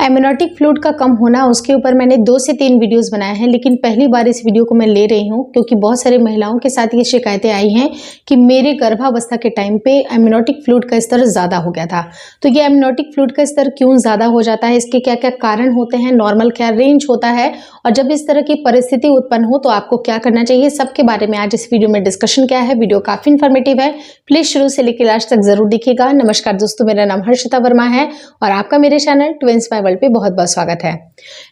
Amniotic fluid का कम होना, उसके ऊपर मैंने 2 से 3 वीडियोस बनाए हैं, लेकिन पहली बार इस वीडियो को मैं ले रही हूं क्योंकि बहुत सारे महिलाओं के साथ ये शिकायतें आई हैं कि मेरे गर्भावस्था के टाइम पे एमनियोटिक फ्लूइड का स्तर ज़्यादा हो गया था। तो ये एमनियोटिक फ्लूइड का स्तर क्यों ज़्यादा हो जाता है, इसके क्या क्या कारण होते हैं, नॉर्मल क्या रेंज होता है, और जब इस तरह की परिस्थिति उत्पन्न हो तो आपको क्या करना चाहिए, सबके बारे में आज इस वीडियो में डिस्कशन किया है। वीडियो काफ़ी इन्फॉर्मेटिव है, प्लीज़ शुरू से लेकर लास्ट तक जरूर देखिएगा। नमस्कार दोस्तों, मेरा नाम हर्षिता वर्मा है और आपका मेरे चैनल ट्विंस माय वर्ल्ड पे बहुत बहुत स्वागत है।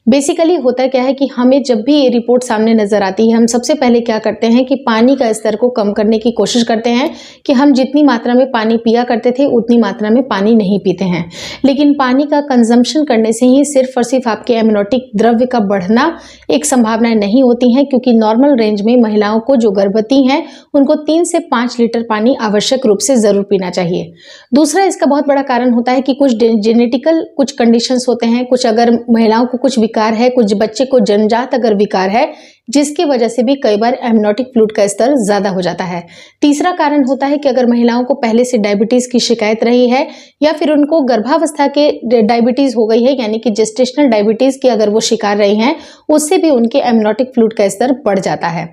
बेसिकली होता क्या है कि हमें जब भी ये रिपोर्ट सामने नजर आती है, हम सबसे पहले क्या करते हैं कि पानी का स्तर को कम करने की कोशिश करते हैं कि हम जितनी मात्रा में पानी पिया करते थे उतनी मात्रा में पानी नहीं पीते हैं। लेकिन पानी का कंजम्पशन करने से ही सिर्फ और सिर्फ आपके एमनियोटिक द्रव्य का बढ़ना एक संभावना नहीं होती है, क्योंकि नॉर्मल रेंज में महिलाओं को जो गर्भवती हैं उनको 3 से 5 लीटर पानी आवश्यक रूप से जरूर पीना चाहिए। दूसरा इसका बहुत बड़ा कारण होता है कि कुछ जेनेटिकल कुछ कंडीशंस होते हैं, कुछ अगर महिलाओं को कुछ विकार है, कुछ बच्चे को जन्मजात अगर विकार है, जिसकी वजह से भी कई बार एमनियोटिक फ्लूइड का स्तर ज्यादा हो जाता है। तीसरा कारण होता है कि अगर महिलाओं को पहले से डायबिटीज की शिकायत रही है या फिर उनको गर्भावस्था के डायबिटीज हो गई है, यानी कि जेस्टेशनल डायबिटीज की अगर वो शिकार रही हैं, उससे भी उनके एमनियोटिक फ्लूइड का स्तर बढ़ जाता है।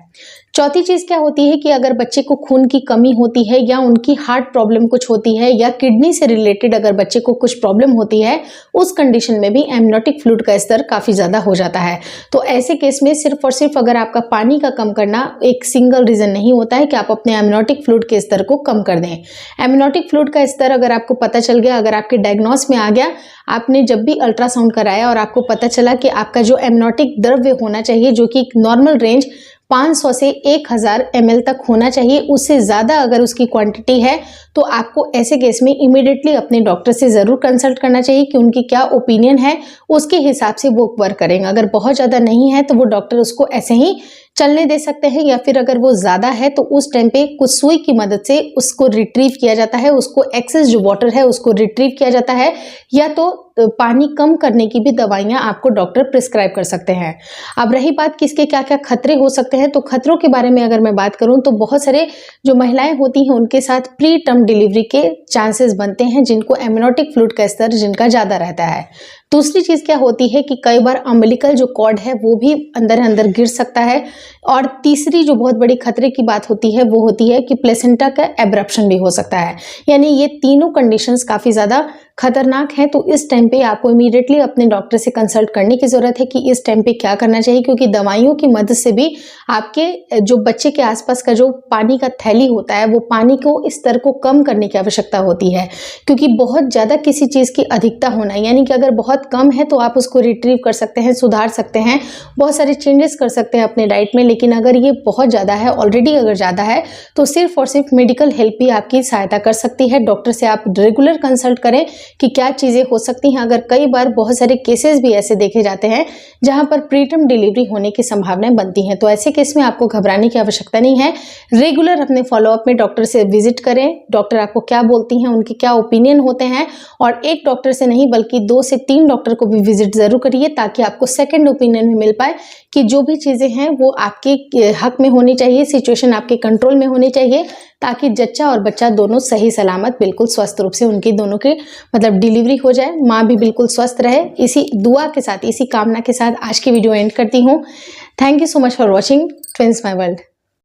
चौथी चीज क्या होती है कि अगर बच्चे को खून की कमी होती है या उनकी हार्ट प्रॉब्लम कुछ होती है या किडनी से रिलेटेड अगर बच्चे को कुछ प्रॉब्लम होती है, उस कंडीशन में भी एमनियोटिक फ्लूइड का स्तर काफी ज्यादा हो जाता है। तो ऐसे केस में सिर्फ और सिर्फ अगर आपका पानी का कम करना एक सिंगल रीजन नहीं होता है कि आप अपने एमनियोटिक फ्लूइड के स्तर को कम कर दें। एमनियोटिक फ्लूइड का स्तर अगर आपको पता चल गया, अगर आपके डायग्नोस में आ गया, आपने जब भी अल्ट्रासाउंड कराया और आपको पता चला कि आपका जो एमनियोटिक द्रव्य होना चाहिए, जो कि नॉर्मल रेंज 500 से 1000 ml तक होना चाहिए, उससे ज़्यादा अगर उसकी क्वांटिटी है तो आपको ऐसे केस में इमीडिएटली अपने डॉक्टर से ज़रूर कंसल्ट करना चाहिए कि उनकी क्या ओपिनियन है, उसके हिसाब से वो वर्क करेंगे। अगर बहुत ज़्यादा नहीं है तो वो डॉक्टर उसको ऐसे ही चलने दे सकते हैं, या फिर अगर वो ज़्यादा है तो उस टाइम पे कुछ सुई की मदद से उसको रिट्रीव किया जाता है, उसको एक्सेस जो वाटर है उसको रिट्रीव किया जाता है, या तो पानी कम करने की भी दवाइयाँ आपको डॉक्टर प्रिस्क्राइब कर सकते हैं। अब रही बात किसके क्या क्या खतरे हो सकते हैं, तो खतरों के बारे में अगर मैं बात करूं तो बहुत सारे जो महिलाएं होती हैं उनके साथ प्री टर्म डिलीवरी के चांसेस बनते हैं, जिनको एमनियोटिक फ्लूइड का स्तर जिनका ज़्यादा रहता है। दूसरी चीज़ क्या होती है कि कई बार अम्बिलिकल जो कॉर्ड है वो भी अंदर अंदर गिर सकता है। और तीसरी जो बहुत बड़ी खतरे की बात होती है वो होती है कि प्लेसेंटा का एब्रप्शन भी हो सकता है। यानी ये तीनों कंडीशंस काफ़ी ज़्यादा खतरनाक है। तो इस टाइम पे आपको इमीडिएटली अपने डॉक्टर से कंसल्ट करने की ज़रूरत है कि इस टाइम पे क्या करना चाहिए, क्योंकि दवाइयों की मदद से भी आपके जो बच्चे के आसपास का जो पानी का थैली होता है वो पानी को इस स्तर को कम करने की आवश्यकता होती है। क्योंकि बहुत ज़्यादा किसी चीज़ की अधिकता होना, यानी कि अगर बहुत कम है तो आप उसको रिट्रीव कर सकते हैं, सुधार सकते हैं, बहुत सारे चेंजेस कर सकते हैं अपने डाइट में। लेकिन अगर ये बहुत ज़्यादा है, ऑलरेडी अगर ज़्यादा है, तो सिर्फ और सिर्फ मेडिकल हेल्प ही आपकी सहायता कर सकती है। डॉक्टर से आप रेगुलर कंसल्ट करें कि क्या चीज़ें हो सकती हैं। अगर कई बार बहुत सारे केसेस भी ऐसे देखे जाते हैं जहां पर प्रीटर्म डिलीवरी होने की संभावनाएं बनती हैं, तो ऐसे केस में आपको घबराने की आवश्यकता नहीं है। रेगुलर अपने फॉलोअप में डॉक्टर से विजिट करें, डॉक्टर आपको क्या बोलती हैं, उनके क्या ओपिनियन होते हैं, और एक डॉक्टर से नहीं बल्कि 2 से 3 डॉक्टर को भी विजिट जरूर करिए, ताकि आपको सेकेंड ओपिनियन भी मिल पाए कि जो भी चीज़ें हैं वो आपके हक में होनी चाहिए, सिचुएशन आपके कंट्रोल में होनी चाहिए, ताकि जच्चा और बच्चा दोनों सही सलामत बिल्कुल स्वस्थ रूप से उनकी दोनों के मतलब डिलीवरी हो जाए, माँ भी बिल्कुल स्वस्थ रहे। इसी दुआ के साथ, इसी कामना के साथ आज की वीडियो एंड करती हूँ। Thank you so much for watching twins my world.